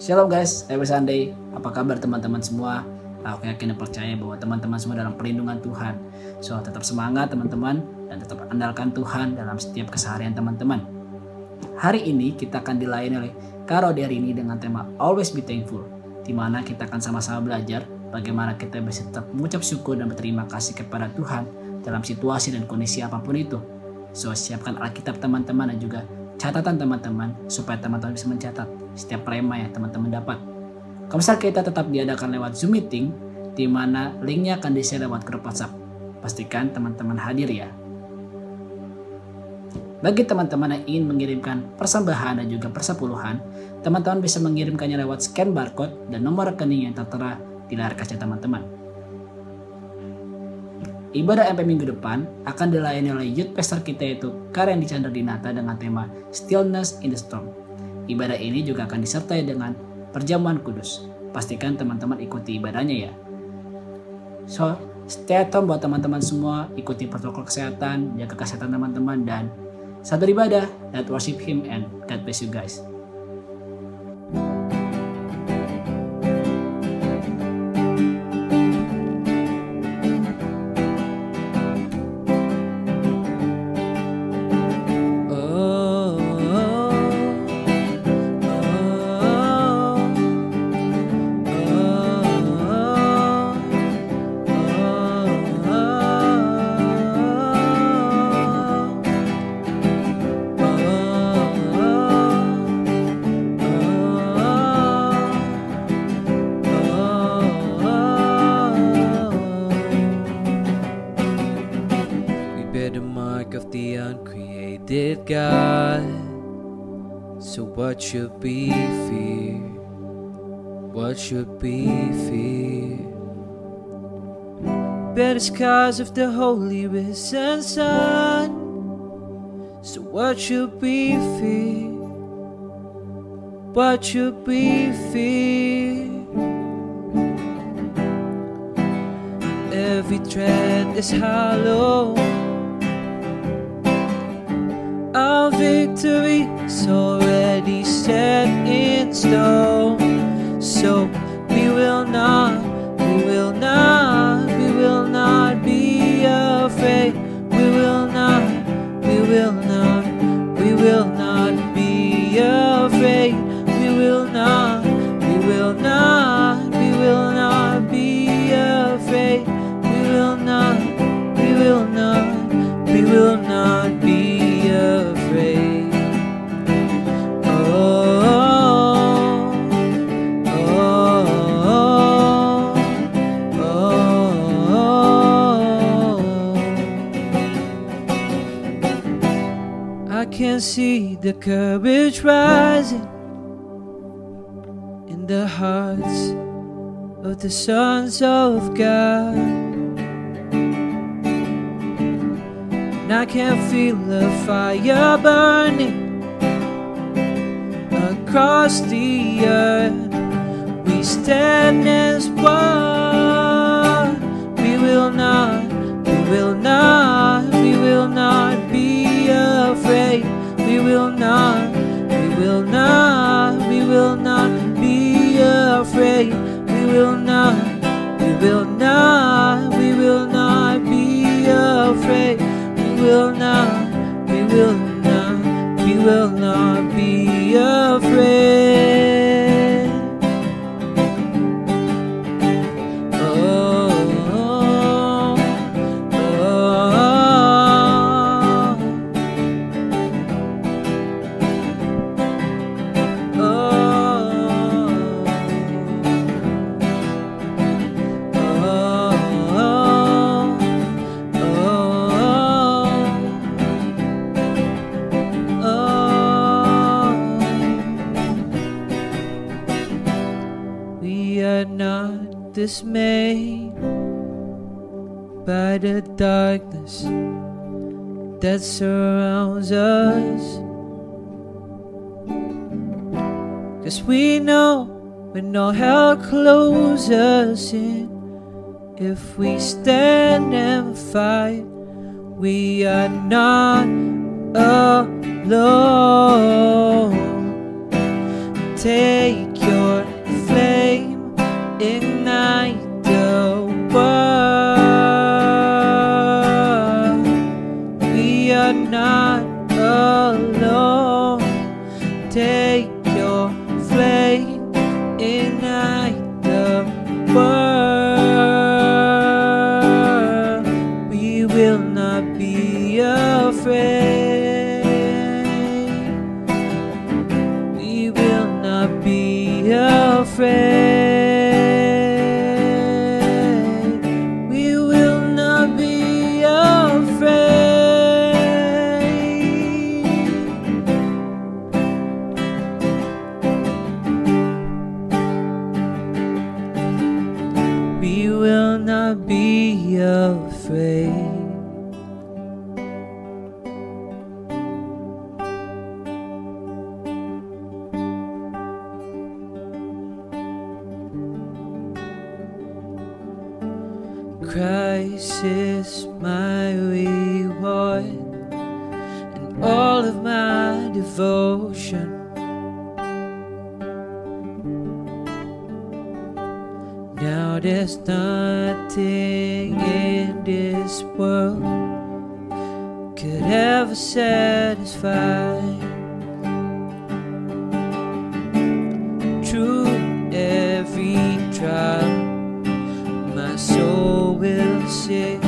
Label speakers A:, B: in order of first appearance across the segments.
A: Shalom guys, happy Sunday. Apa kabar teman-teman semua? Aku yakin dan percaya bahwa teman-teman semua dalam perlindungan Tuhan. So, tetap semangat teman-teman dan tetap andalkan Tuhan dalam setiap keseharian teman-teman. Hari ini kita akan dilayani oleh Karo Derini dengan tema Always Be Thankful, di mana kita akan sama-sama belajar bagaimana kita bisa tetap mengucap syukur dan berterima kasih kepada Tuhan dalam situasi dan kondisi apapun itu. So, siapkan Alkitab teman-teman dan juga catatan teman-teman supaya teman-teman bisa mencatat setiap rema yang teman-teman dapat. Kalau misalnya kita tetap diadakan lewat Zoom meeting, di mana linknya akan di-share lewat grup WhatsApp. Pastikan teman-teman hadir ya. Bagi teman-teman yang ingin mengirimkan persembahan dan juga persepuluhan, teman-teman bisa mengirimkannya lewat scan barcode dan nomor rekening yang tertera di layar kaca teman-teman. Ibadah MP minggu depan akan dilayani oleh youth pastor kita yaitu Karen Chandra Dinata dengan tema Stillness in the Storm. Ibadah ini juga akan disertai dengan perjamuan kudus. Pastikan teman-teman ikuti ibadahnya ya. So, stay at home buat teman-teman semua, ikuti protokol kesehatan, jaga kesehatan teman-teman, dan satu ibadah, let's worship Him and God bless you guys.
B: Of the uncreated God, so what should be feared? What should be feared? Bear the scars of the holy risen Son, so what should be feared? What should be feared? Every tread is hollow. Our victory is already set in stone. So we will not be afraid. We will not be afraid. We will not be afraid. We will not be afraid. We will not be afraid. I can see the courage rising in the hearts of the sons of God, and I can feel the fire burning across the earth. We stand as one. We will not be afraid. We will not be afraid. We will not be afraid. We will not be afraid. Not dismayed by the darkness that surrounds us, 'cause we know when no hell closes in, if we stand and fight, we are not alone. take your flame, ignite the world. We are not alone. Take your flame, ignite the world. We will not be afraid. We will not be afraid. We will not be afraid. We will not be afraid. Christ is my reward and all of my devotion. Now there's nothing in this world could ever satisfy. Through every trial, my soul will sing,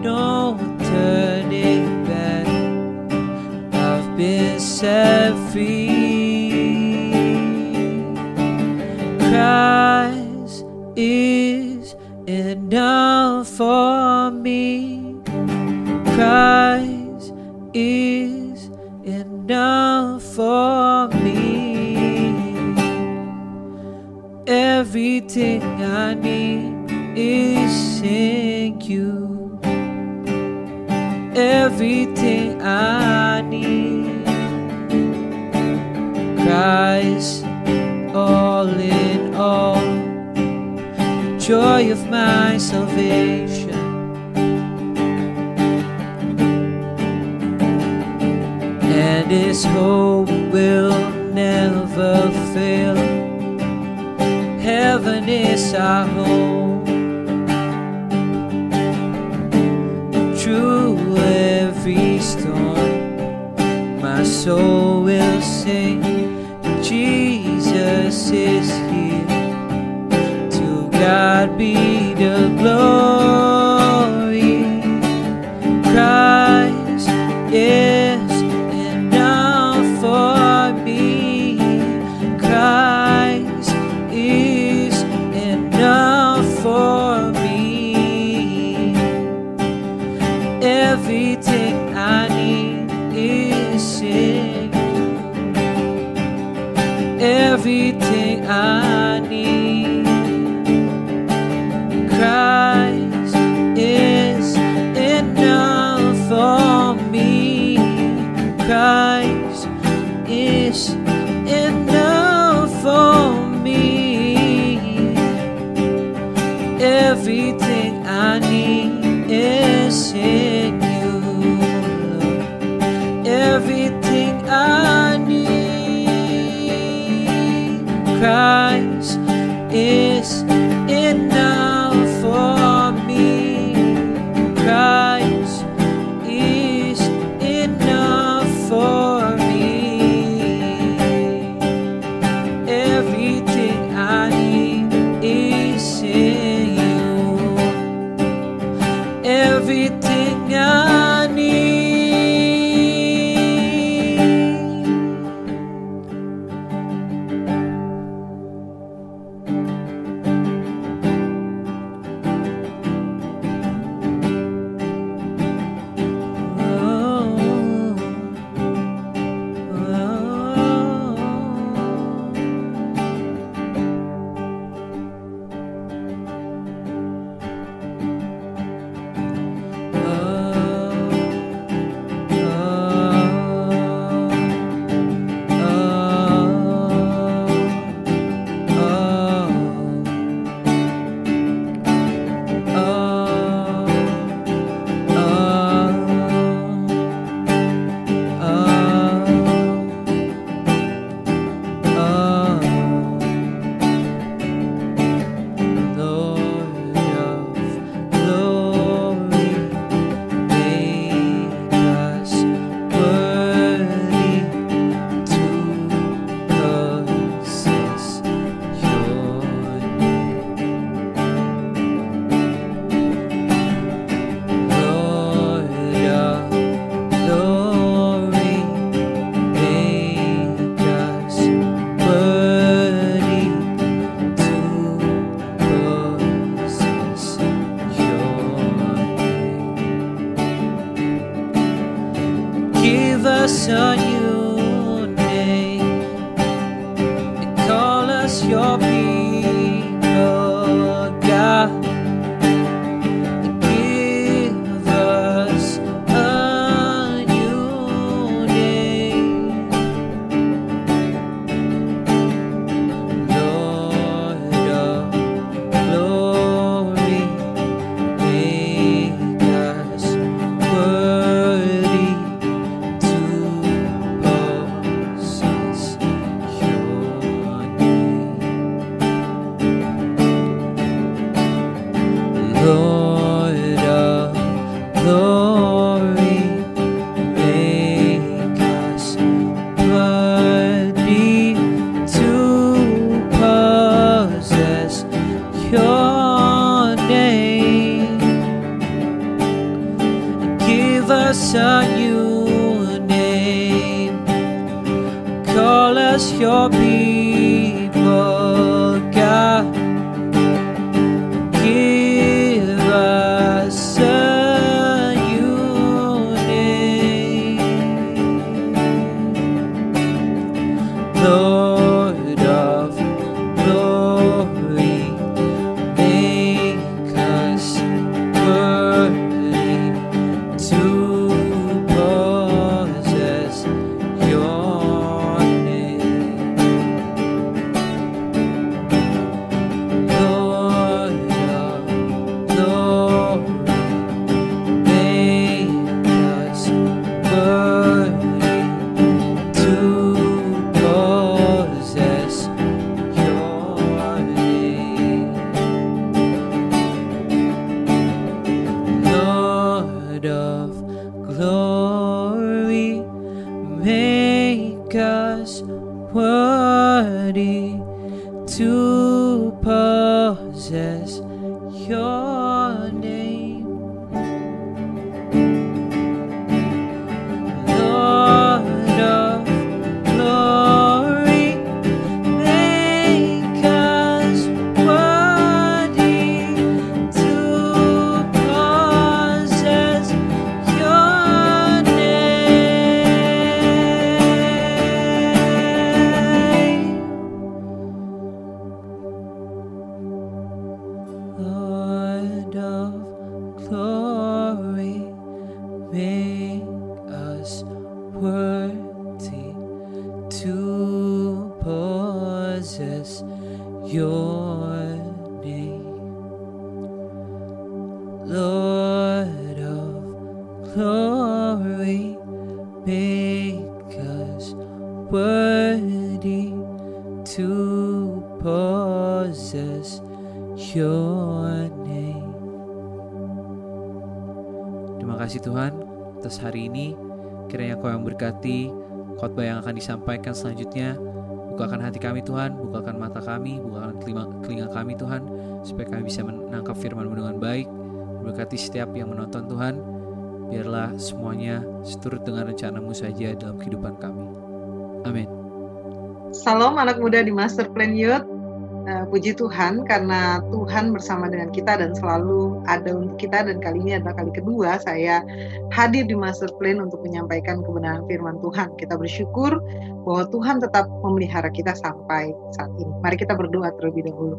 B: no turning back. I've been set free. Christ is enough for me. Christ is enough for me. Everything I need is in you. Everything I need. Christ, all in all, joy of my salvation. And His hope will never fail. Heaven is our home. Through every storm, my soul will sing, Jesus is here. To God be the glory. Christ is enough for me. Christ is enough for me. Everything I need is in you. Everything I need. Christ is enough for me. Christ is enough for me. Everything I need is in you, Lord. Everything I need. Christ is enough for me. Christ is enough for me. Everything I need is in you. Everything I need. us a new name and call us your people, God. Give us a new name, Lord of glory. Make us worthy to possess your name. Lord of glory, make us worthy to possess your name. Give us a new name, call us your people, God. Give us a new name, Lord of glory. Make us worthy to possess your name, Lord of glory. Make us worthy to possess your name, Lord of glory. Make us worthy to possess your name, Lord of glory. Make us worthy to possess your name, Lord of glory. Make us worthy to possess your name, Lord of glory. Make us worthy to possess your name. Terima kasih Tuhan atas hari ini. Kiranya Kau yang berkati khotbah yang akan disampaikan selanjutnya. Bukakan hati kami Tuhan, bukakan mata kami, bukakan telinga kami Tuhan, supaya kami bisa menangkap firman-Mu dengan baik. Berkati setiap yang menonton Tuhan. Biarlah semuanya seturut dengan rencana-Mu saja dalam kehidupan kami. Amin.
C: Salam anak muda di Master Plan Youth. Puji Tuhan karena Tuhan bersama dengan kita dan selalu ada untuk kita, dan kali ini adalah kali kedua saya hadir di Master Plan untuk menyampaikan kebenaran firman Tuhan. Kita bersyukur bahwa Tuhan tetap memelihara kita sampai saat ini. Mari kita berdoa terlebih dahulu.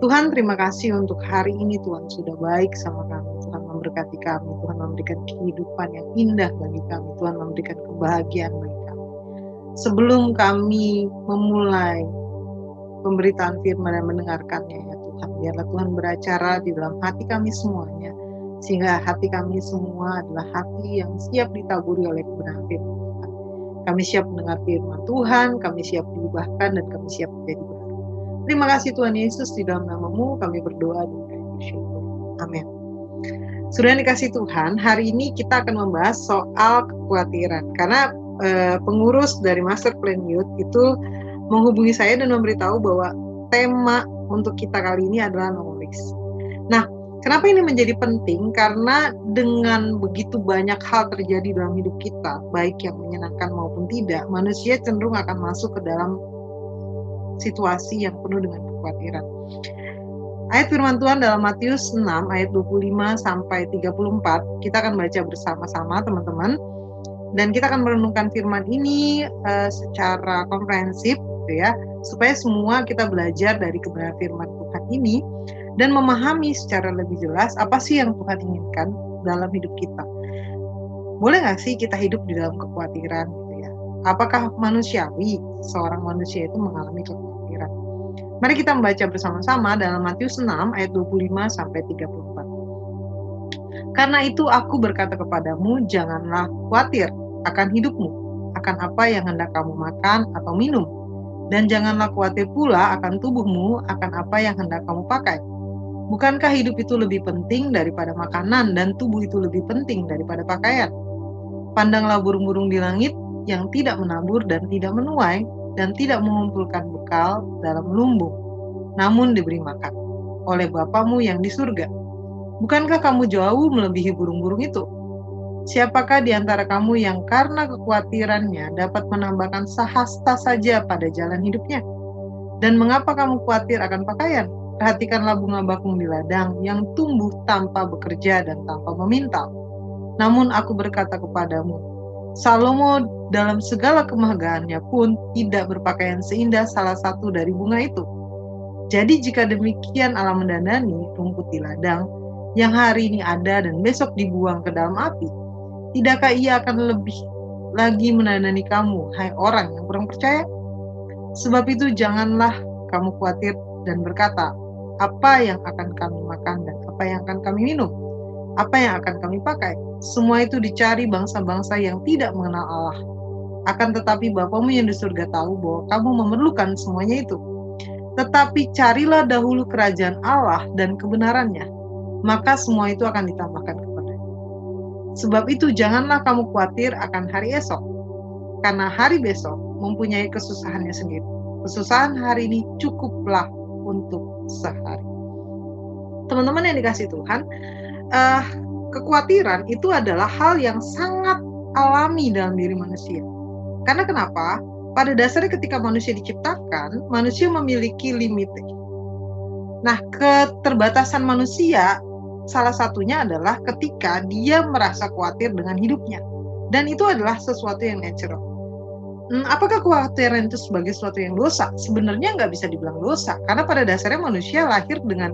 C: Tuhan, terima kasih untuk hari ini. Tuhan sudah baik sama kami. Tuhan memberkati kami. Tuhan memberikan kehidupan yang indah bagi kami. Tuhan memberikan kebahagiaan bagi kami. Sebelum kami memulai pemberitaan firman dan mendengarkannya, ya Tuhan, biarlah Tuhan beracara di dalam hati kami semuanya, sehingga hati kami semua adalah hati yang siap ditaburi oleh kebenaran firman Tuhan. Kami siap mendengar firman Tuhan, kami siap diubahkan, dan kami siap menjadi baru. Terima kasih Tuhan Yesus, di dalam nama-Mu kami berdoa dan kami bersyukur. Amin. Sudah dikasih Tuhan, hari ini kita akan membahas soal kekhawatiran, karena pengurus dari Master Plan Youth itu menghubungi saya dan memberitahu bahwa tema untuk kita kali ini adalah no risk. Nah, kenapa ini menjadi penting? Karena dengan begitu banyak hal terjadi dalam hidup kita, baik yang menyenangkan maupun tidak, manusia cenderung akan masuk ke dalam situasi yang penuh dengan kekhawatiran. Ayat firman Tuhan dalam Matius 6 ayat 25 sampai 34, kita akan baca bersama-sama teman-teman. Dan kita akan merenungkan firman ini secara komprehensif gitu ya, supaya semua kita belajar dari kebenaran firman Tuhan ini dan memahami secara lebih jelas apa sih yang Tuhan inginkan dalam hidup kita. Boleh nggak sih kita hidup di dalam kekhawatiran gitu ya? Apakah manusiawi seorang manusia itu mengalami kekhawatiran? Mari kita membaca bersama-sama dalam Matius 6 ayat 25 sampai 34. Karena itu aku berkata kepadamu, janganlah khawatir akan hidupmu, akan apa yang hendak kamu makan atau minum, dan janganlah khawatir pula akan tubuhmu, akan apa yang hendak kamu pakai. Bukankah hidup itu lebih penting daripada makanan, dan tubuh itu lebih penting daripada pakaian? Pandanglah burung-burung di langit yang tidak menabur dan tidak menuai, dan tidak mengumpulkan bekal dalam lumbung, namun diberi makan oleh Bapamu yang di surga. Bukankah kamu jauh melebihi burung-burung itu? Siapakah di antara kamu yang karena kekhawatirannya dapat menambahkan sehasta saja pada jalan hidupnya? Dan mengapa kamu khawatir akan pakaian? Perhatikanlah bunga bakung di ladang yang tumbuh tanpa bekerja dan tanpa memintal. Namun aku berkata kepadamu, Salomo dalam segala kemegahannya pun tidak berpakaian seindah salah satu dari bunga itu. Jadi jika demikian Allah mendandani rumput di ladang yang hari ini ada dan besok dibuang ke dalam api, tidakkah ia akan lebih lagi mendandani kamu, hai orang yang kurang percaya? Sebab itu janganlah kamu khawatir dan berkata, apa yang akan kami makan dan apa yang akan kami minum, apa yang akan kami pakai. Semua itu dicari bangsa-bangsa yang tidak mengenal Allah. Akan tetapi Bapamu yang di surga tahu bahwa kamu memerlukan semuanya itu. Tetapi carilah dahulu kerajaan Allah dan kebenarannya, maka semua itu akan ditambahkan kepadamu. Sebab itu janganlah kamu khawatir akan hari esok, karena hari besok mempunyai kesusahannya sendiri. Kesusahan hari ini cukuplah untuk sehari. Teman-teman yang dikasihi Tuhan, kekhawatiran itu adalah hal yang sangat alami dalam diri manusia. Karena kenapa? Pada dasarnya ketika manusia diciptakan, manusia memiliki limit. Nah, keterbatasan manusia salah satunya adalah ketika dia merasa khawatir dengan hidupnya. Dan itu adalah sesuatu yang natural. Apakah kekhawatiran itu sebagai sesuatu yang dosa? Sebenarnya nggak bisa dibilang dosa, karena pada dasarnya manusia lahir dengan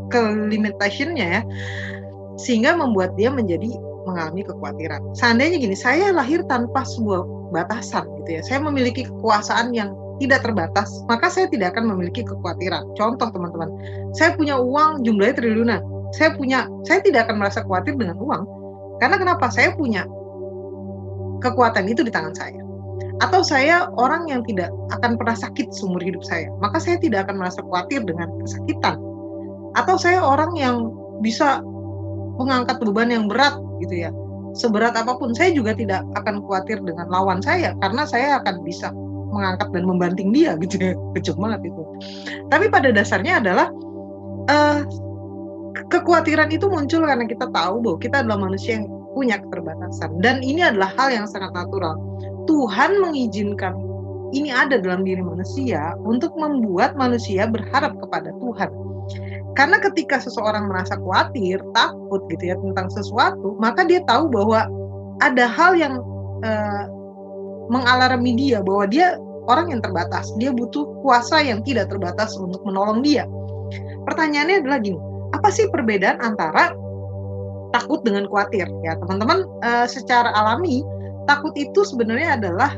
C: ke-limitationnya ya, sehingga membuat dia mengalami kekhawatiran. Seandainya gini, saya lahir tanpa sebuah batasan gitu ya, saya memiliki kekuasaan yang tidak terbatas, maka saya tidak akan memiliki kekhawatiran. Contoh teman-teman, saya punya uang jumlahnya triliunan, saya tidak akan merasa khawatir dengan uang, karena kenapa? Saya punya kekuatan itu di tangan saya. Atau saya orang yang tidak akan pernah sakit seumur hidup saya, maka saya tidak akan merasa khawatir dengan kesakitan. Atau saya orang yang bisa mengangkat beban yang berat gitu ya, seberat apapun, saya juga tidak akan khawatir dengan lawan saya, karena saya akan bisa mengangkat dan membanting dia gitu ya. Kejam banget itu. Tapi pada dasarnya adalah kekhawatiran itu muncul karena kita tahu bahwa kita adalah manusia yang punya keterbatasan, dan ini adalah hal yang sangat natural. Tuhan mengizinkan ini ada dalam diri manusia untuk membuat manusia berharap kepada Tuhan. Karena ketika seseorang merasa khawatir, takut gitu ya tentang sesuatu, maka dia tahu bahwa ada hal yang mengalarmi dia, bahwa dia orang yang terbatas, dia butuh kuasa yang tidak terbatas untuk menolong dia. Pertanyaannya adalah gini, apa sih perbedaan antara takut dengan khawatir? Ya teman-teman, secara alami takut itu sebenarnya adalah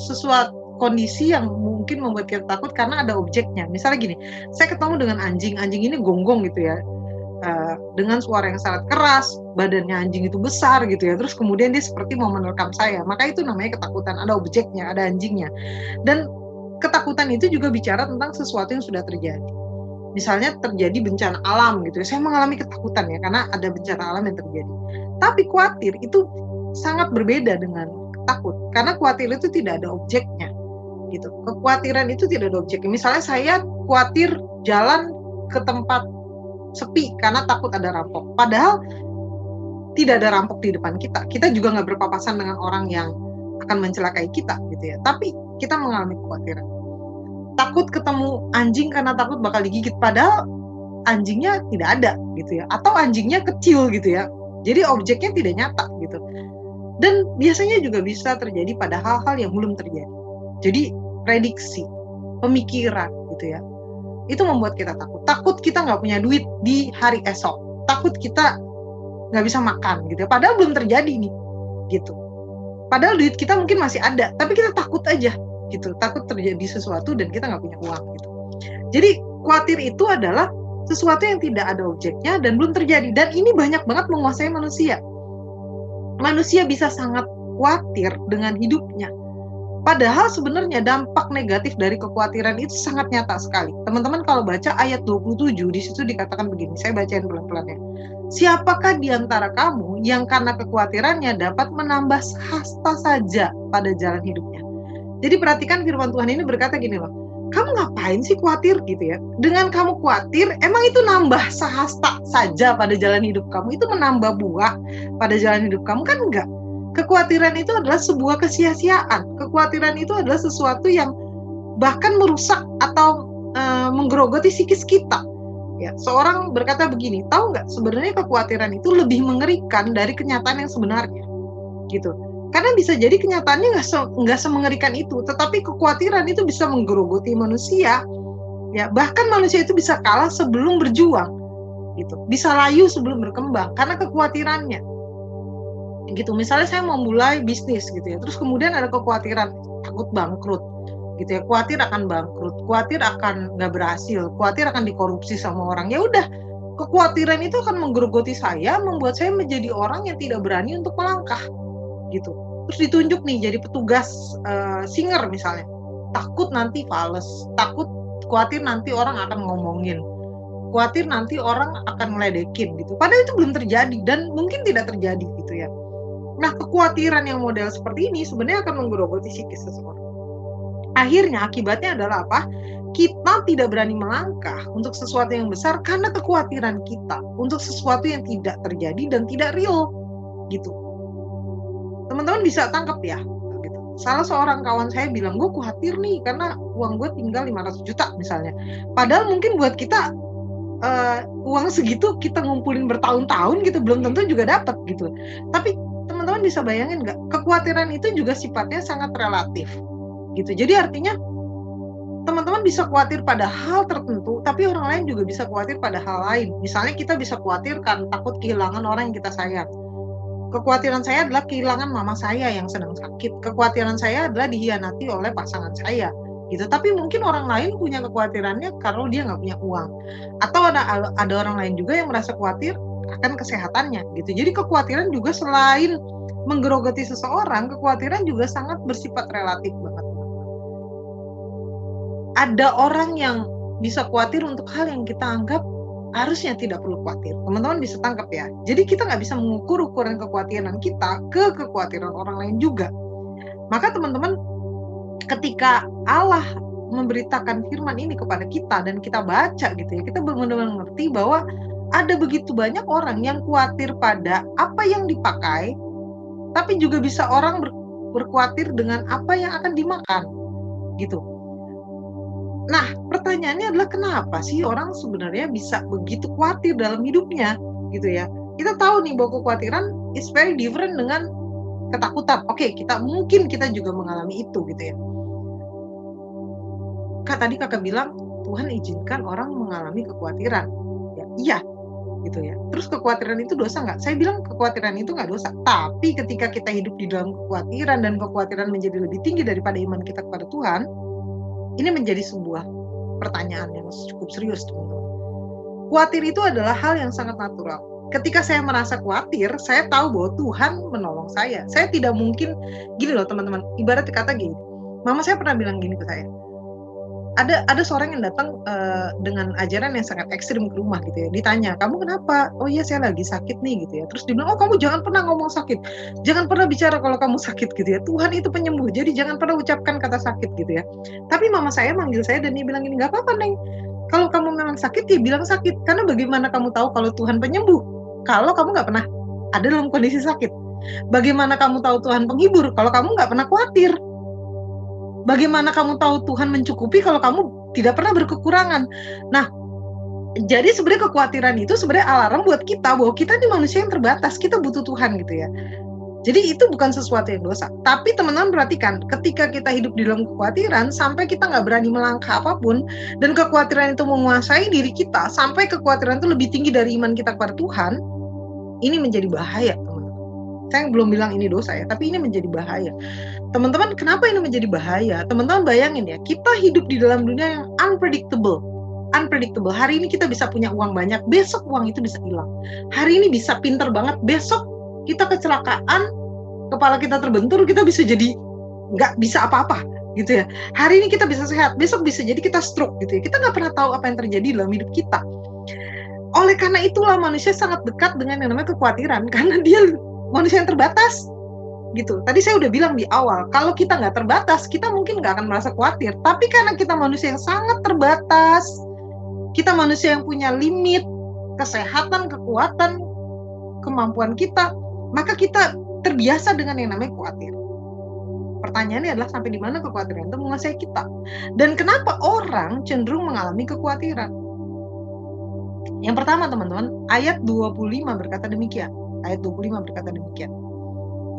C: sesuatu kondisi yang mungkin membuat kita takut karena ada objeknya. Misalnya gini, saya ketemu dengan anjing ini gonggong gitu ya, dengan suara yang sangat keras, badannya anjing itu besar gitu ya, terus kemudian dia seperti mau menerkam saya, maka itu namanya ketakutan, ada objeknya, ada anjingnya. Dan ketakutan itu juga bicara tentang sesuatu yang sudah terjadi. Misalnya terjadi bencana alam gitu ya, saya mengalami ketakutan ya, karena ada bencana alam yang terjadi. Tapi khawatir itu sangat berbeda dengan takut, karena khawatir itu tidak ada objeknya gitu. Kekhawatiran itu tidak ada objeknya. Misalnya saya khawatir jalan ke tempat sepi karena takut ada rampok, padahal tidak ada rampok di depan kita. Kita juga nggak berpapasan dengan orang yang akan mencelakai kita gitu ya, tapi kita mengalami kekhawatiran. Takut ketemu anjing karena takut bakal digigit, padahal anjingnya tidak ada gitu ya, atau anjingnya kecil gitu ya, jadi objeknya tidak nyata gitu. Dan biasanya juga bisa terjadi pada hal-hal yang belum terjadi. Jadi prediksi, pemikiran gitu ya, itu membuat kita takut. Takut kita nggak punya duit di hari esok. Takut kita nggak bisa makan gitu ya. Padahal belum terjadi nih gitu. Padahal duit kita mungkin masih ada, tapi kita takut aja gitu. Takut terjadi sesuatu dan kita nggak punya uang gitu. Jadi khawatir itu adalah sesuatu yang tidak ada objeknya dan belum terjadi. Dan ini banyak banget menguasai manusia. Manusia bisa sangat khawatir dengan hidupnya. Padahal sebenarnya dampak negatif dari kekhawatiran itu sangat nyata sekali. Teman-teman kalau baca ayat 27, di situ dikatakan begini, saya bacain pelan-pelan ya. Siapakah di antara kamu yang karena kekhawatirannya dapat menambah hasta saja pada jalan hidupnya? Jadi perhatikan firman Tuhan ini berkata gini loh, kamu ngapain sih khawatir gitu ya? Dengan kamu khawatir, emang itu nambah sehasta saja pada jalan hidup kamu? Itu menambah buah pada jalan hidup kamu? Kan enggak. Kekhawatiran itu adalah sebuah kesia-siaan. Kekhawatiran itu adalah sesuatu yang bahkan merusak atau menggerogoti psikis kita. Ya, seorang berkata begini, tahu nggak sebenarnya kekhawatiran itu lebih mengerikan dari kenyataan yang sebenarnya, gitu. Karena bisa jadi kenyataannya nggak semengerikan itu, tetapi kekhawatiran itu bisa menggerogoti manusia. Ya, bahkan manusia itu bisa kalah sebelum berjuang, gitu. Bisa layu sebelum berkembang karena kekhawatirannya. Gitu. Misalnya saya mau mulai bisnis gitu ya, terus kemudian ada kekhawatiran takut bangkrut gitu ya, khawatir akan bangkrut, khawatir akan nggak berhasil, khawatir akan dikorupsi sama orang. Ya udah, kekhawatiran itu akan menggerogoti saya, membuat saya menjadi orang yang tidak berani untuk melangkah gitu. Terus ditunjuk nih jadi petugas singer misalnya, takut nanti fales, khawatir nanti orang akan ngomongin, khawatir nanti orang akan ngeledekin gitu. Padahal itu belum terjadi dan mungkin tidak terjadi gitu ya. Nah, kekhawatiran yang model seperti ini sebenarnya akan menggerogoti psikis seseorang. Akhirnya akibatnya adalah apa? Kita tidak berani melangkah untuk sesuatu yang besar karena kekhawatiran kita untuk sesuatu yang tidak terjadi dan tidak real gitu. Teman-teman bisa tangkap ya gitu. Salah seorang kawan saya bilang, gue khawatir nih karena uang gue tinggal 500 juta misalnya. Padahal mungkin buat kita uang segitu kita ngumpulin bertahun-tahun gitu belum tentu juga dapat gitu. Tapi teman-teman bisa bayangin nggak? Kekhawatiran itu juga sifatnya sangat relatif gitu. Jadi artinya teman-teman bisa khawatir pada hal tertentu, tapi orang lain juga bisa khawatir pada hal lain. Misalnya kita bisa khawatir kan takut kehilangan orang yang kita sayang. Kekhawatiran saya adalah kehilangan mama saya yang sedang sakit. Kekhawatiran saya adalah dihianati oleh pasangan saya gitu. Tapi mungkin orang lain punya kekhawatirannya kalau dia nggak punya uang. Atau ada orang lain juga yang merasa khawatir akan kesehatannya gitu. Jadi kekhawatiran juga selain menggerogoti seseorang, kekhawatiran juga sangat bersifat relatif banget. Ada orang yang bisa khawatir untuk hal yang kita anggap harusnya tidak perlu khawatir. Teman-teman bisa tangkap ya. Jadi kita nggak bisa mengukur ukuran kekhawatiran kita ke kekhawatiran orang lain juga. Maka teman-teman, ketika Allah memberitakan firman ini kepada kita dan kita baca gitu ya, kita benar-benar mengerti bahwa ada begitu banyak orang yang khawatir pada apa yang dipakai, tapi juga bisa orang berkhawatir dengan apa yang akan dimakan, gitu. Nah, pertanyaannya adalah kenapa sih orang sebenarnya bisa begitu khawatir dalam hidupnya, gitu ya. Kita tahu nih bahwa kekhawatiran is very different dengan ketakutan. Oke, kita juga mengalami itu, gitu ya. Tadi kakak bilang Tuhan izinkan orang mengalami kekhawatiran. Ya, iya. Gitu ya. Terus kekhawatiran itu dosa nggak? Saya bilang kekhawatiran itu nggak dosa. Tapi ketika kita hidup di dalam kekhawatiran dan kekhawatiran menjadi lebih tinggi daripada iman kita kepada Tuhan, ini menjadi sebuah pertanyaan yang cukup serius, teman-teman. Khawatir itu adalah hal yang sangat natural. Ketika saya merasa khawatir, saya tahu bahwa Tuhan menolong saya. Saya tidak mungkin, gini loh teman-teman, ibarat kata gini, mama saya pernah bilang gini ke saya, ada seorang yang datang dengan ajaran yang sangat ekstrim ke rumah gitu ya. Ditanya, kamu kenapa? Oh iya saya lagi sakit nih gitu ya. Terus dia bilang, oh kamu jangan pernah ngomong sakit. Jangan pernah bicara kalau kamu sakit gitu ya. Tuhan itu penyembuh. Jadi jangan pernah ucapkan kata sakit gitu ya. Tapi mama saya manggil saya dan dia bilang gini, gak apa-apa Neng. Kalau kamu memang sakit ya bilang sakit. Karena bagaimana kamu tahu kalau Tuhan penyembuh? Kalau kamu gak pernah ada dalam kondisi sakit. Bagaimana kamu tahu Tuhan penghibur? Kalau kamu gak pernah khawatir. Bagaimana kamu tahu Tuhan mencukupi kalau kamu tidak pernah berkekurangan? Nah, jadi sebenarnya kekhawatiran itu sebenarnya alarm buat kita bahwa kita ini manusia yang terbatas, kita butuh Tuhan gitu ya. Jadi itu bukan sesuatu yang dosa. Tapi teman-teman perhatikan, ketika kita hidup di dalam kekhawatiran, sampai kita nggak berani melangkah apapun, dan kekhawatiran itu menguasai diri kita, sampai kekhawatiran itu lebih tinggi dari iman kita kepada Tuhan, ini menjadi bahaya, teman-teman. Saya belum bilang ini dosa ya, tapi ini menjadi bahaya. Teman-teman, kenapa ini menjadi bahaya? Teman-teman bayangin ya, kita hidup di dalam dunia yang unpredictable. Hari ini kita bisa punya uang banyak, besok uang itu bisa hilang. Hari ini bisa pinter banget, besok kita kecelakaan, kepala kita terbentur, kita bisa jadi nggak bisa apa-apa gitu ya. Hari ini kita bisa sehat, besok bisa jadi kita stroke gitu ya. Kita nggak pernah tahu apa yang terjadi dalam hidup kita. Oleh karena itulah manusia sangat dekat dengan yang namanya kekhawatiran, karena dia manusia yang terbatas gitu. Tadi saya udah bilang di awal, kalau kita nggak terbatas, kita mungkin nggak akan merasa khawatir. Tapi karena kita manusia yang sangat terbatas, kita manusia yang punya limit, kesehatan, kekuatan, kemampuan kita, maka kita terbiasa dengan yang namanya khawatir. Pertanyaannya adalah sampai di mana kekhawatiran itu menguasai kita. Dan kenapa orang cenderung mengalami kekhawatiran? Yang pertama teman-teman, ayat 25 berkata demikian. Ayat 25 berkata demikian.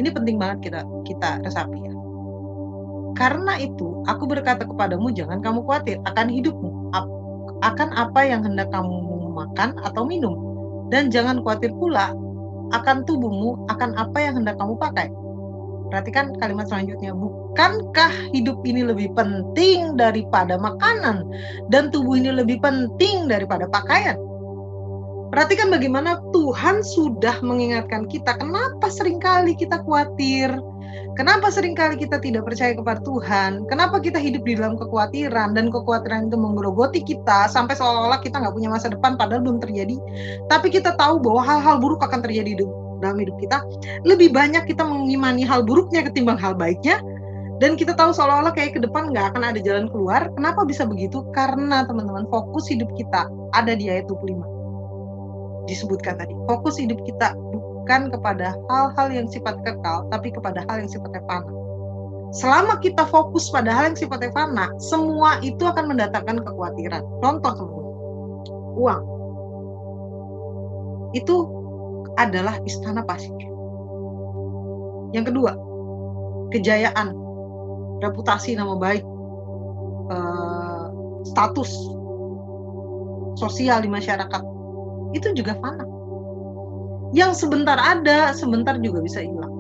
C: Ini penting banget kita resapi ya. Karena itu, aku berkata kepadamu, jangan kamu khawatir akan hidupmu, akan apa yang hendak kamu makan atau minum. Dan jangan khawatir pula akan tubuhmu, akan apa yang hendak kamu pakai. Perhatikan kalimat selanjutnya. Bukankah hidup ini lebih penting daripada makanan, dan tubuh ini lebih penting daripada pakaian? Perhatikan bagaimana Tuhan sudah mengingatkan kita. Kenapa seringkali kita khawatir? Kenapa seringkali kita tidak percaya kepada Tuhan? Kenapa kita hidup di dalam kekhawatiran, dan kekhawatiran itu menggerogoti kita sampai seolah-olah kita nggak punya masa depan, padahal belum terjadi. Tapi kita tahu bahwa hal-hal buruk akan terjadi dalam hidup kita. Lebih banyak kita mengimani hal buruknya ketimbang hal baiknya, dan kita tahu seolah-olah kayak ke depan nggak akan ada jalan keluar. Kenapa bisa begitu? Karena teman-teman, fokus hidup kita ada di ayat 25. Disebutkan tadi, fokus hidup kita bukan kepada hal-hal yang sifat kekal, tapi kepada hal yang sifatnya fana. Selama kita fokus pada hal yang sifatnya fana, semua itu akan mendatangkan kekhawatiran. Contoh teman-teman, uang itu adalah istana pasir. Yang kedua, kejayaan, reputasi, nama baik, status sosial di masyarakat, itu juga fana. Yang sebentar ada, sebentar juga bisa hilang.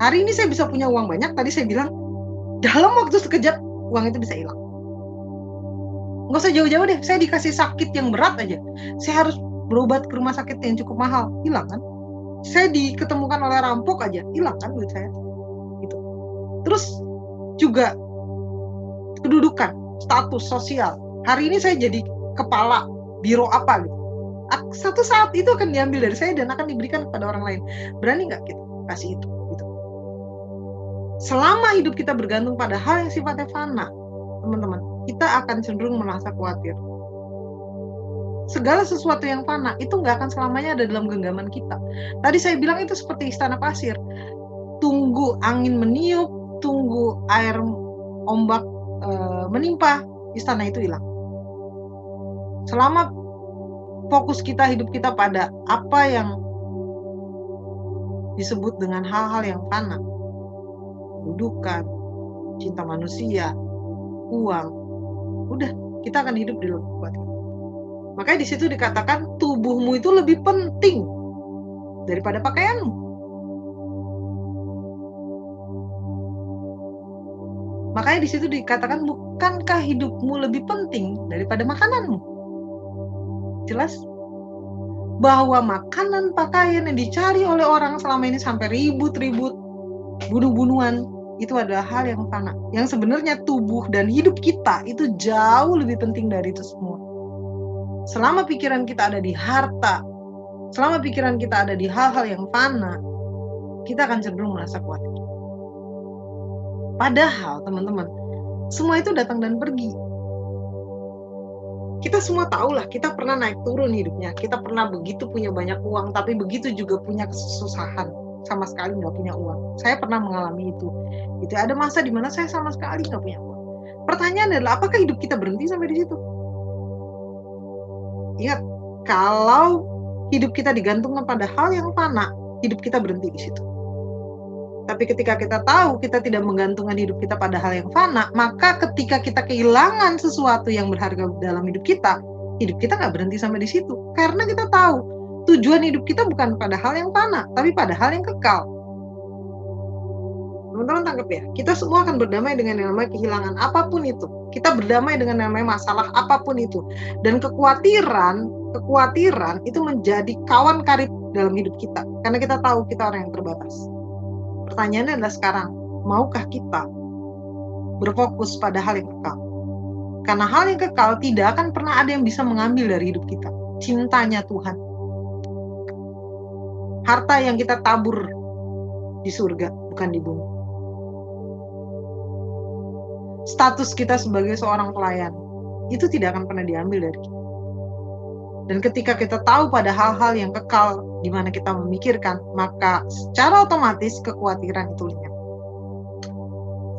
C: Hari ini saya bisa punya uang banyak, tadi saya bilang, dalam waktu sekejap, uang itu bisa hilang. Nggak usah jauh-jauh deh, saya dikasih sakit yang berat aja, saya harus berobat ke rumah sakit yang cukup mahal, hilang kan? Saya diketemukan oleh rampok aja, hilang kan duit saya. Gitu. Terus juga kedudukan, status sosial. Hari ini saya jadi kepala biro apa gitu. Satu saat itu akan diambil dari saya dan akan diberikan kepada orang lain. Berani nggak kita kasih itu? Gitu. Selama hidup kita bergantung pada hal yang sifatnya fana, teman-teman, kita akan cenderung merasa khawatir. Segala sesuatu yang fana itu nggak akan selamanya ada dalam genggaman kita. Tadi saya bilang itu seperti istana pasir. Tunggu angin meniup, tunggu air ombak menimpa, istana itu hilang. Selama fokus kita, hidup kita pada apa yang disebut dengan hal-hal yang fana, kedudukan, cinta manusia, uang, udah kita akan hidup di dalam kekhawatiran. Makanya di situ dikatakan tubuhmu itu lebih penting daripada pakaianmu. Makanya di situ dikatakan, bukankah hidupmu lebih penting daripada makananmu? Jelas bahwa makanan, pakaian yang dicari oleh orang selama ini sampai ribut-ribut, bunuh-bunuhan, itu adalah hal yang fana. Yang sebenarnya tubuh dan hidup kita itu jauh lebih penting dari itu semua. Selama pikiran kita ada di harta, selama pikiran kita ada di hal-hal yang fana, kita akan cenderung merasa khawatir. Padahal teman-teman, semua itu datang dan pergi. Kita semua tahulah, kita pernah naik turun hidupnya, kita pernah begitu punya banyak uang, tapi begitu juga punya kesusahan, sama sekali nggak punya uang. Saya pernah mengalami itu. Itu ada masa di mana saya sama sekali nggak punya uang. Pertanyaan adalah, apakah hidup kita berhenti sampai di situ? Ingat, kalau hidup kita digantungkan pada hal yang fana, hidup kita berhenti di situ. Tapi ketika kita tahu kita tidak menggantungkan hidup kita pada hal yang fana, maka ketika kita kehilangan sesuatu yang berharga dalam hidup kita nggak berhenti sampai di situ. Karena kita tahu tujuan hidup kita bukan pada hal yang fana, tapi pada hal yang kekal. Teman-teman tangkap ya, kita semua akan berdamai dengan yang namanya kehilangan apapun itu. Kita berdamai dengan yang namanya masalah apapun itu. Dan kekhawatiran itu menjadi kawan karib dalam hidup kita. Karena kita tahu kita orang yang terbatas. Pertanyaannya adalah sekarang, maukah kita berfokus pada hal yang kekal? Karena hal yang kekal tidak akan pernah ada yang bisa mengambil dari hidup kita. Cintanya Tuhan. Harta yang kita tabur di surga, bukan di bumi. Status kita sebagai seorang pelayan, itu tidak akan pernah diambil dari kita. Dan ketika kita tahu pada hal-hal yang kekal, di mana kita memikirkan, maka secara otomatis kekhawatiran itu lenyap.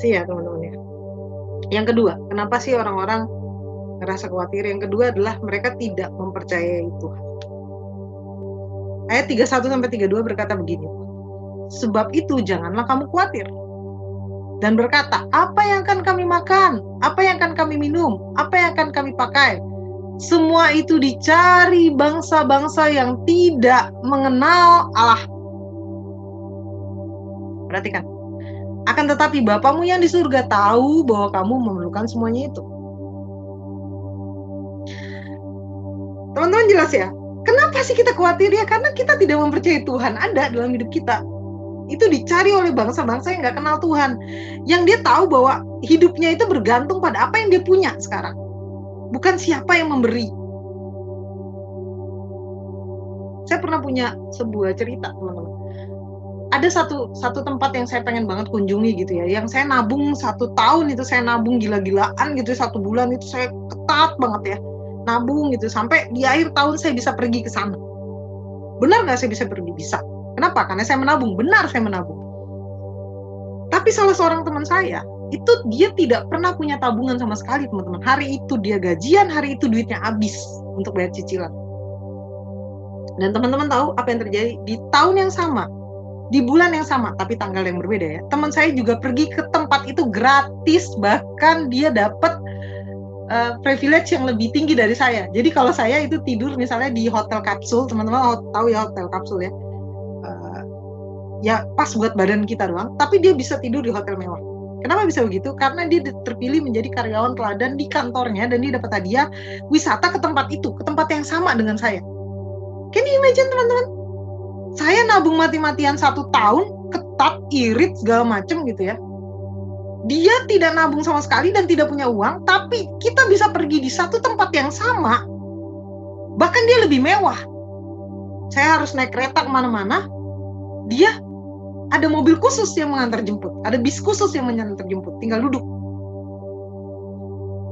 C: Ya teman-teman ya. Yang kedua, kenapa sih orang-orang ngerasa khawatir? Yang kedua adalah mereka tidak mempercayai Tuhan. Ayat 31-32 berkata begini, sebab itu janganlah kamu khawatir. Dan berkata, apa yang akan kami makan? Apa yang akan kami minum? Apa yang akan kami pakai? Semua itu dicari bangsa-bangsa yang tidak mengenal Allah. Perhatikan. Akan tetapi Bapamu yang di surga tahu bahwa kamu memerlukan semuanya itu. Teman-teman jelas ya? Kenapa sih kita khawatir ya? Karena kita tidak mempercayai Tuhan ada dalam hidup kita. Itu dicari oleh bangsa-bangsa yang gak kenal Tuhan. Yang dia tahu bahwa hidupnya itu bergantung pada apa yang dia punya sekarang. Bukan siapa yang memberi. Saya pernah punya sebuah cerita, teman-teman. Ada satu tempat yang saya pengen banget kunjungi gitu ya. Yang saya nabung 1 tahun itu, saya nabung gila-gilaan gitu. 1 bulan itu saya ketat banget ya. Nabung gitu. Sampai di akhir tahun saya bisa pergi ke sana. Benar gak saya bisa pergi? Bisa. Kenapa? Karena saya menabung. Benar saya menabung. Tapi salah seorang teman saya, itu dia tidak pernah punya tabungan sama sekali, teman-teman. Hari itu dia gajian, hari itu duitnya habis untuk bayar cicilan. Dan teman-teman tahu apa yang terjadi? Di tahun yang sama, di bulan yang sama, tapi tanggal yang berbeda ya. Teman saya juga pergi ke tempat itu gratis, bahkan dia dapat privilege yang lebih tinggi dari saya. Jadi kalau saya itu tidur misalnya di hotel kapsul, teman-teman tahu ya hotel kapsul ya. Ya pas buat badan kita doang, tapi dia bisa tidur di hotel mewah. Kenapa bisa begitu? Karena dia terpilih menjadi karyawan teladan di kantornya dan dia dapat hadiah wisata ke tempat itu, ke tempat yang sama dengan saya. Can you imagine teman-teman? Saya nabung mati-matian 1 tahun, ketat, irit, segala macem gitu ya. Dia tidak nabung sama sekali dan tidak punya uang, tapi kita bisa pergi di satu tempat yang sama, bahkan dia lebih mewah. Saya harus naik kereta kemana-mana, dia ada mobil khusus yang mengantar jemput, ada bis khusus yang mengantar jemput, tinggal duduk.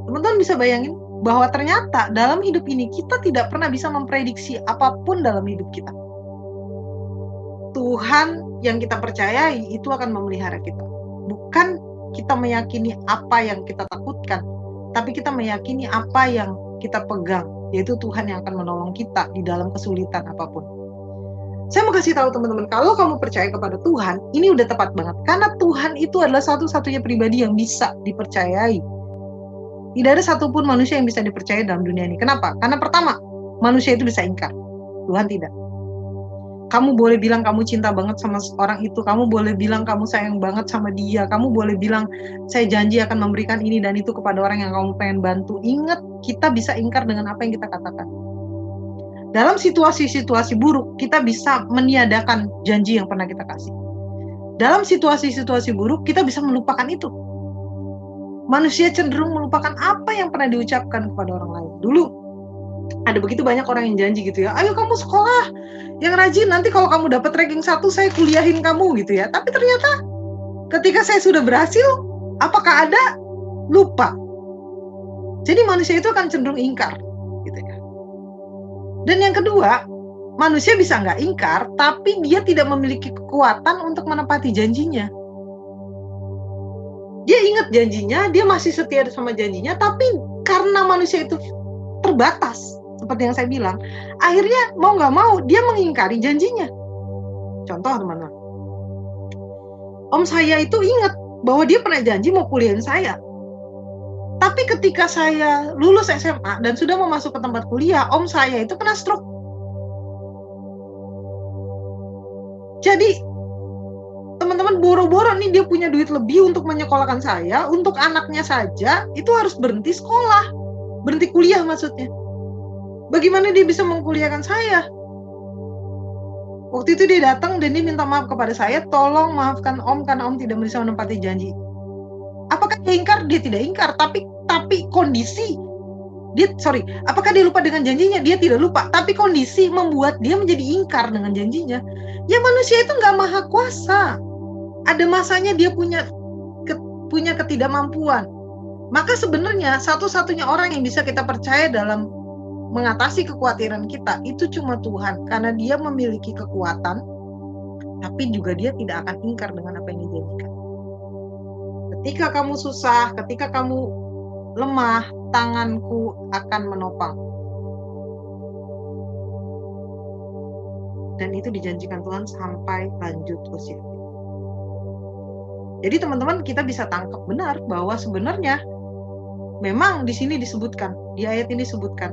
C: Teman-teman bisa bayangin bahwa ternyata dalam hidup ini kita tidak pernah bisa memprediksi apapun dalam hidup kita. Tuhan yang kita percayai itu akan memelihara kita. Bukan kita meyakini apa yang kita takutkan, tapi kita meyakini apa yang kita pegang, yaitu Tuhan yang akan menolong kita di dalam kesulitan apapun. Saya mau kasih tahu teman-teman, kalau kamu percaya kepada Tuhan, ini udah tepat banget. Karena Tuhan itu adalah satu-satunya pribadi yang bisa dipercayai. Tidak ada satupun manusia yang bisa dipercaya dalam dunia ini. Kenapa? Karena pertama, manusia itu bisa ingkar. Tuhan tidak. Kamu boleh bilang kamu cinta banget sama orang itu. Kamu boleh bilang kamu sayang banget sama dia. Kamu boleh bilang, saya janji akan memberikan ini dan itu kepada orang yang kamu pengen bantu. Ingat, kita bisa ingkar dengan apa yang kita katakan. Dalam situasi-situasi buruk, kita bisa meniadakan janji yang pernah kita kasih. Dalam situasi-situasi buruk, kita bisa melupakan itu. Manusia cenderung melupakan apa yang pernah diucapkan kepada orang lain. Dulu, ada begitu banyak orang yang janji gitu ya, ayo kamu sekolah yang rajin, nanti kalau kamu dapat ranking 1, saya kuliahin kamu gitu ya. Tapi ternyata, ketika saya sudah berhasil, apakah ada? Lupa. Jadi manusia itu akan cenderung ingkar. Gitu ya. Dan yang kedua, manusia bisa nggak ingkar, tapi dia tidak memiliki kekuatan untuk menepati janjinya. Dia ingat janjinya, dia masih setia sama janjinya, tapi karena manusia itu terbatas, seperti yang saya bilang, akhirnya mau nggak mau, dia mengingkari janjinya. Contoh teman-teman, Om saya itu ingat bahwa dia pernah janji mau kuliahin saya. Tapi ketika saya lulus SMA dan sudah mau masuk ke tempat kuliah, om saya itu kena stroke. Jadi teman-teman, boro-boro nih dia punya duit lebih untuk menyekolahkan saya, untuk anaknya saja itu harus berhenti sekolah, berhenti kuliah maksudnya. Bagaimana dia bisa mengkuliahkan saya? Waktu itu dia datang dan dia minta maaf kepada saya, tolong maafkan om karena om tidak bisa menepati janji. Apakah dia ingkar? Dia tidak ingkar, tapi kondisi apakah dia lupa dengan janjinya? Dia tidak lupa, tapi kondisi membuat dia menjadi ingkar dengan janjinya. Ya manusia itu nggak maha kuasa. Ada masanya dia punya ketidakmampuan. Maka sebenarnya satu-satunya orang yang bisa kita percaya dalam mengatasi kekhawatiran kita itu cuma Tuhan, karena dia memiliki kekuatan, tapi juga dia tidak akan ingkar dengan apa yang dijanjikan. Ketika kamu susah, ketika kamu lemah, tanganku akan menopang. Dan itu dijanjikan Tuhan sampai lanjut usia. Jadi teman-teman, kita bisa tangkap benar bahwa sebenarnya memang di sini disebutkan, di ayat ini disebutkan.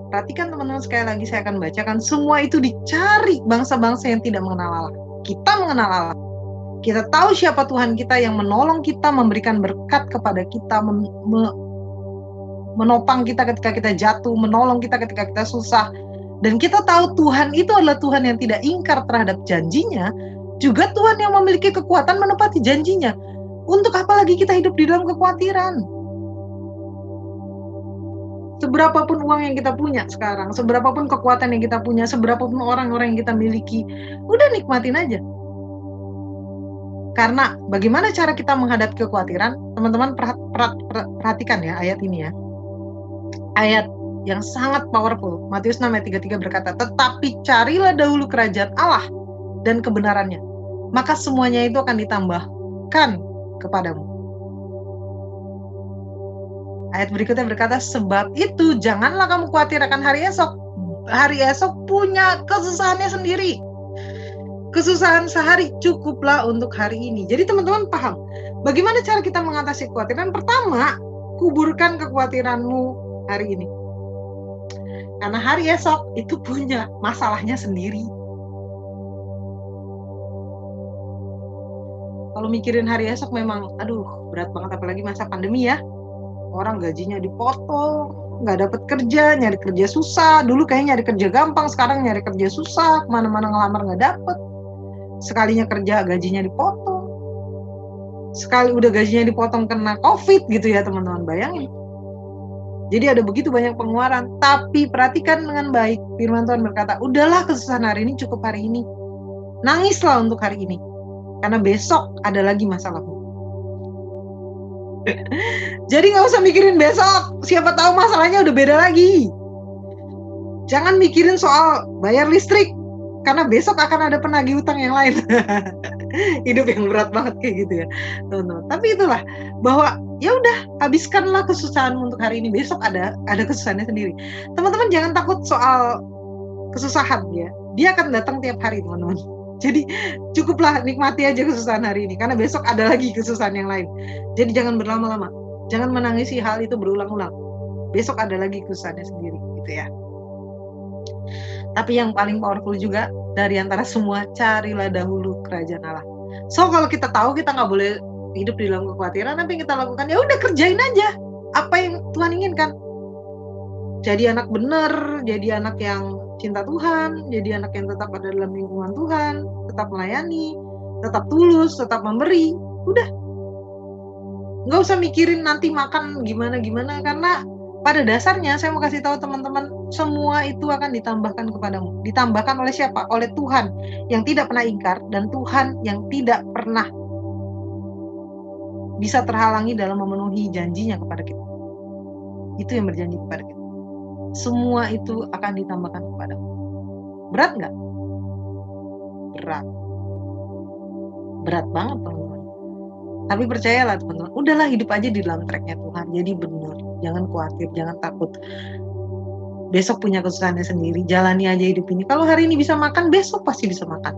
C: Perhatikan teman-teman, sekali lagi saya akan bacakan, semua itu dicari bangsa-bangsa yang tidak mengenal Allah. Kita mengenal Allah. Kita tahu siapa Tuhan kita yang menolong kita, memberikan berkat kepada kita, menopang kita ketika kita jatuh, menolong kita ketika kita susah. Dan kita tahu Tuhan itu adalah Tuhan yang tidak ingkar terhadap janjinya, juga Tuhan yang memiliki kekuatan menepati janjinya. Untuk apa lagi kita hidup di dalam kekhawatiran? Seberapapun uang yang kita punya sekarang, seberapapun kekuatan yang kita punya, seberapapun orang-orang yang kita miliki, udah nikmatin aja. Karena bagaimana cara kita menghadapi kekhawatiran? Teman-teman perhatikan ya ayat ini ya. Ayat yang sangat powerful. Matius 6 ayat 33 berkata, tetapi carilah dahulu kerajaan Allah dan kebenarannya, maka semuanya itu akan ditambahkan kepadamu. Ayat berikutnya berkata, sebab itu janganlah kamu khawatir akan hari esok. Hari esok punya kesusahannya sendiri. Kesusahan sehari cukuplah untuk hari ini. Jadi teman-teman paham, bagaimana cara kita mengatasi kekhawatiran? Pertama, kuburkan kekhawatiranmu hari ini. Karena hari esok itu punya masalahnya sendiri. Kalau mikirin hari esok memang, berat banget, apalagi masa pandemi ya. Orang gajinya dipotong, nggak dapat kerja, nyari kerja susah. Dulu kayaknya nyari kerja gampang, sekarang nyari kerja susah, kemana-mana ngelamar nggak dapet. Sekalinya kerja gajinya dipotong. Sekali udah gajinya dipotong kena COVID gitu ya teman-teman, bayangin. Jadi ada begitu banyak pengeluaran. Tapi perhatikan dengan baik, firman Tuhan berkata, udahlah kesusahan hari ini cukup hari ini. Nangislah untuk hari ini, karena besok ada lagi masalahmu. Jadi gak usah mikirin besok, siapa tahu masalahnya udah beda lagi. Jangan mikirin soal bayar listrik, karena besok akan ada penagih utang yang lain. Hidup yang berat banget kayak gitu ya teman-teman. Tapi itulah, bahwa ya udah, habiskanlah kesusahanmu untuk hari ini, besok ada kesusahannya sendiri. Teman-teman jangan takut soal kesusahan ya, dia akan datang tiap hari teman-teman. Jadi cukuplah nikmati aja kesusahan hari ini, karena besok ada lagi kesusahan yang lain. Jadi jangan berlama-lama, jangan menangisi hal itu berulang-ulang. Besok ada lagi kesusahannya sendiri, gitu ya. Tapi yang paling powerful juga dari antara semua, carilah dahulu kerajaan Allah. So kalau kita tahu kita nggak boleh hidup di dalam kekhawatiran, apa yang kita lakukan? Ya udah, kerjain aja apa yang Tuhan inginkan. Jadi anak benar, jadi anak yang cinta Tuhan, jadi anak yang tetap ada dalam lingkungan Tuhan, tetap melayani, tetap tulus, tetap memberi. Udah, nggak usah mikirin nanti makan gimana-gimana, karena pada dasarnya saya mau kasih tahu teman-teman, semua itu akan ditambahkan kepadamu. Ditambahkan oleh siapa? Oleh Tuhan yang tidak pernah ingkar, dan Tuhan yang tidak pernah bisa terhalangi dalam memenuhi janjinya kepada kita. Itu yang berjanji kepada kita. Semua itu akan ditambahkan kepadamu. Berat nggak? Berat banget teman-teman. Tapi percayalah teman-teman, udahlah hidup aja di dalam tracknya Tuhan. Jadi benar, jangan khawatir, jangan takut. Besok punya kesusahannya sendiri, jalani aja hidup ini. Kalau hari ini bisa makan, besok pasti bisa makan.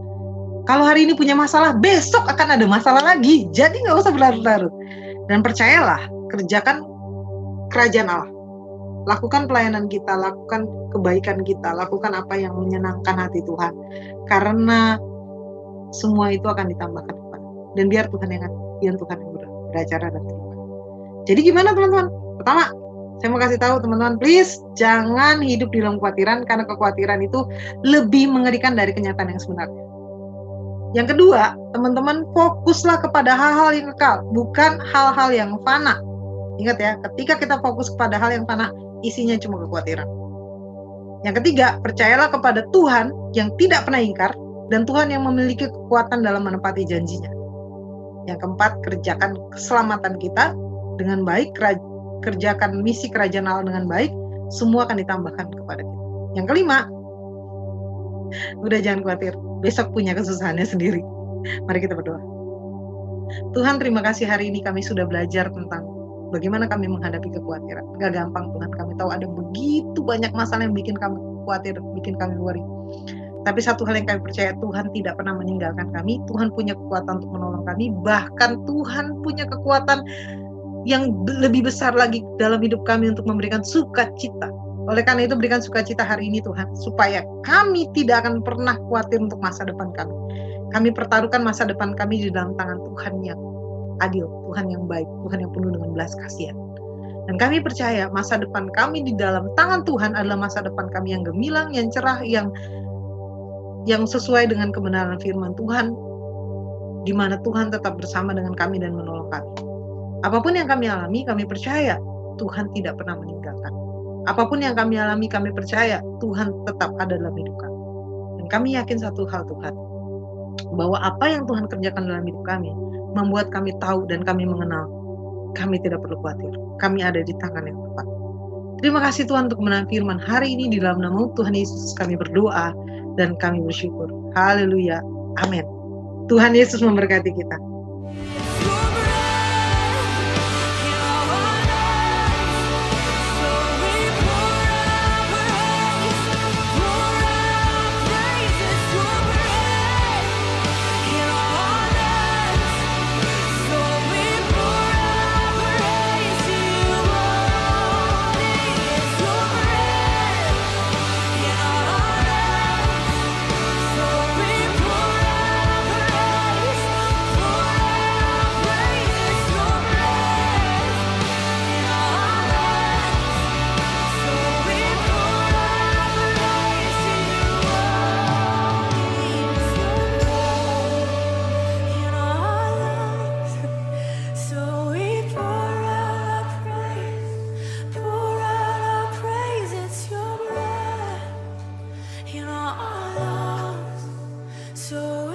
C: Kalau hari ini punya masalah, besok akan ada masalah lagi. Jadi nggak usah berlarut-larut. Dan percayalah, kerjakan kerajaan Allah. Lakukan pelayanan kita, lakukan kebaikan kita, lakukan apa yang menyenangkan hati Tuhan. Karena semua itu akan ditambahkan kepada. Dan biar Tuhan yang beracara dan terima. Jadi gimana teman-teman? Pertama, saya mau kasih tahu teman-teman, please jangan hidup di dalam kekhawatiran, karena kekhawatiran itu lebih mengerikan dari kenyataan yang sebenarnya. Yang kedua, teman-teman fokuslah kepada hal-hal yang kekal, bukan hal-hal yang fana. Ingat ya, ketika kita fokus kepada hal yang fana, isinya cuma kekhawatiran. Yang ketiga, percayalah kepada Tuhan yang tidak pernah ingkar, dan Tuhan yang memiliki kekuatan dalam menepati janjinya. Yang keempat, kerjakan keselamatan kita dengan baik, kerjakan misi kerajaan Allah dengan baik, semua akan ditambahkan kepada kita. Yang kelima, udah jangan khawatir, besok punya kesusahannya sendiri. Mari kita berdoa. Tuhan, terima kasih hari ini kami sudah belajar tentang bagaimana kami menghadapi kekhawatiran. Gak gampang Tuhan, kami tahu ada begitu banyak masalah yang bikin kami khawatir, bikin kami worry. Tapi satu hal yang kami percaya, Tuhan tidak pernah meninggalkan kami. Tuhan punya kekuatan untuk menolong kami. Bahkan Tuhan punya kekuatan yang lebih besar lagi dalam hidup kami untuk memberikan sukacita. Oleh karena itu berikan sukacita hari ini Tuhan, supaya kami tidak akan pernah khawatir untuk masa depan kami. Kami pertaruhkan masa depan kami di dalam tangan Tuhan yang adil, Tuhan yang baik, Tuhan yang penuh dengan belas kasihan. Dan kami percaya masa depan kami di dalam tangan Tuhan adalah masa depan kami yang gemilang, yang cerah, yang sesuai dengan kebenaran firman Tuhan, di mana Tuhan tetap bersama dengan kami dan menolong kami. Apapun yang kami alami, kami percaya Tuhan tidak pernah meninggalkan. Apapun yang kami alami, kami percaya Tuhan tetap ada dalam hidup kami. Dan kami yakin satu hal Tuhan, bahwa apa yang Tuhan kerjakan dalam hidup kami, membuat kami tahu dan kami mengenal, kami tidak perlu khawatir. Kami ada di tangan yang tepat. Terima kasih Tuhan untuk kebenaran firman hari ini, di dalam nama Tuhan Yesus kami berdoa dan kami bersyukur. Haleluya. Amin. Tuhan Yesus memberkati kita.
D: So